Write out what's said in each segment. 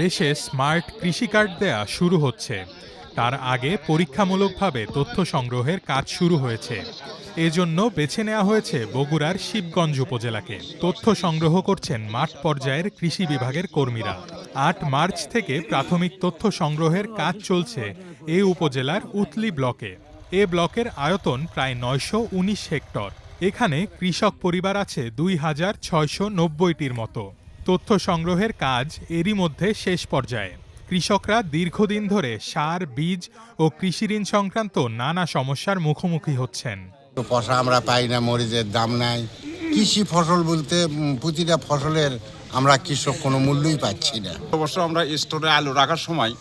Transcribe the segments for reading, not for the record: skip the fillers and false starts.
দেশে স্মার্ট কৃষি কার্ড দেয়া শুরু হচ্ছে। তার আগে পরীক্ষামূলকভাবে তথ্য সংগ্রহের কাজ শুরু হয়েছে। এজন্য বেছে নেওয়া হয়েছে বগুড়ার শিবগঞ্জ উপজেলাকে। তথ্য সংগ্রহ করছেন মাঠ পর্যায়ের কৃষি বিভাগের কর্মীরা। ৮ মার্চ থেকে প্রাথমিক তথ্য সংগ্রহের কাজ চলছে এ উপজেলার উতলি ব্লকে। এ ব্লকের আয়তন প্রায় ৯১৯ হেক্টর। এখানে কৃষক পরিবার আছে ২,৬৯০টির মতো। তথ্য সংগ্রহের কাজ এরই মধ্যে শেষ পর্যায়ে। কৃষকরা দীর্ঘদিন ধরে সার, বীজ ও কৃষি ঋণ সংক্রান্ত নানা সমস্যার মুখোমুখি হচ্ছেন। পয়সা আমরা পাই না, মরিচের দাম নাই। কৃষি ফসল বলতে প্রতিটা ফসলের আমরা কৃষক কোনো মূল্যই পাচ্ছি না। অবশ্য আমরা স্টোরে আলু রাখার সময়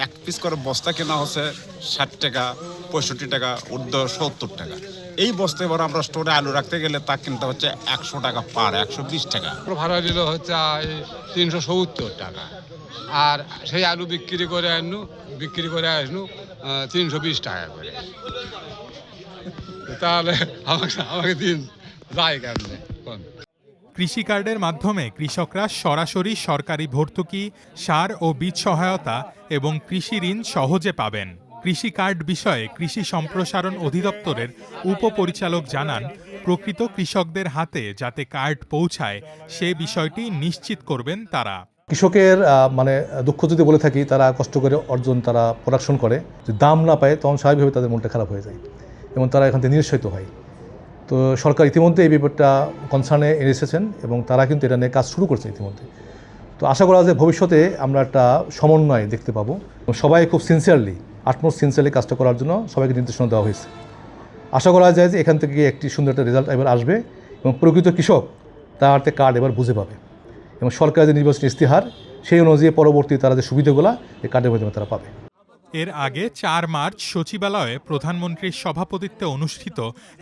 এক পিস করে বস্তা কেনা হচ্ছে ৬০ টাকা, ৬৫ টাকা, ঊর্ধ্ব ৭০ টাকা। এই বস্তা এবার আমরা স্টোরে আলু রাখতে গেলে তা কিনতে হচ্ছে ১০০ টাকা পার, ১২০ টাকা। ভাড়া দিল হচ্ছে ৩৭০ টাকা, আর সেই আলু বিক্রি করে আসনু ৩২০ টাকা করে। তাহলে আমাকে দিন যায় কেমনে? কৃষি কার্ডের মাধ্যমে কৃষকরা সরাসরি সরকারি ভর্তুকি, সার ও বীজ সহায়তা এবং কৃষি ঋণ সহজে পাবেন। কৃষি কার্ড বিষয়ে কৃষি সম্প্রসারণ অধিদপ্তরের উপপরিচালক জানান, প্রকৃত কৃষকদের হাতে যাতে কার্ড পৌঁছায় সে বিষয়টি নিশ্চিত করবেন তারা। কৃষকের দুঃখ যদি বলে থাকি, তারা কষ্ট করে অর্জন, তারা প্রোডাকশন করে, যদি দাম না পায় তখন স্বাভাবিকভাবে তাদের মনটা খারাপ হয়ে যায় এবং তারা এখান থেকে নিরুৎসাহিত হয়। তো সরকার ইতিমধ্যে এই ব্যাপারটা কনসার্নে এসেছেন এবং তারা কিন্তু এটা নিয়ে কাজ শুরু করছে ইতিমধ্যে। তো আশা করা যায় ভবিষ্যতে আমরা একটা সমন্বয় দেখতে পাবো। সবাই খুব সিনসিয়ারলি, আটমোস্ট সিনসিয়ারলি কাজটা করার জন্য সবাইকে নির্দেশনা দেওয়া হয়েছে। আশা করা যায় যে এখান থেকে একটি সুন্দর একটা রেজাল্ট এবার আসবে এবং প্রকৃত কৃষক তার হাতে কার্ড এবার বুঝে পাবে এবং সরকারের যে নির্বাচনী ইস্তিহার সেই অনুযায়ী পরবর্তী তারা যে সুবিধাগুলো এই কার্ডের মাধ্যমে তারা পাবে। এর আগে ৪ মার্চ সচিবালয়ে প্রধানমন্ত্রীর সভাপতিত্বে অনুষ্ঠিত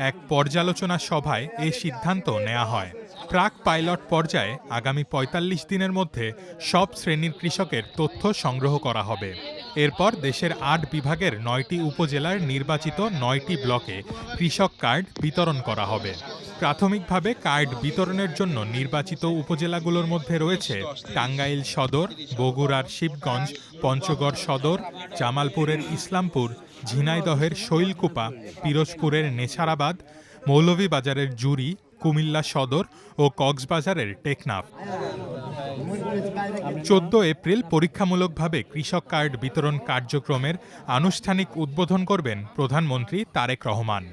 এক পর্যালোচনা সভায় এ সিদ্ধান্ত নেওয়া হয়। প্রাক পাইলট পর্যায়ে আগামী ৪৫ দিনের মধ্যে সব শ্রেণীর কৃষকের তথ্য সংগ্রহ করা হবে। এরপর দেশের ৮ বিভাগের ৯টি উপজেলার নির্বাচিত ৯টি ব্লকে কৃষক কার্ড বিতরণ করা হবে। প্রাথমিকভাবে কার্ড বিতরণের জন্য নির্বাচিত উপজেলাগুলোর মধ্যে রয়েছে টাঙ্গাইল সদর, বগুড়ার শিবগঞ্জ, পঞ্চগড় সদর, জামালপুরের ইসলামপুর, ঝিনাইদহের শৈলকুপা, পিরোজপুরের নেছারাবাদ, মৌলভীবাজারের জুরি, কুমিল্লা সদর ও কক্সবাজারের টেকনাফ। ১৪ এপ্রিল পরীক্ষামূলকভাবে কৃষক কার্ড বিতরণ কার্যক্রমের আনুষ্ঠানিক উদ্বোধন করবেন প্রধানমন্ত্রী তারেক রহমান।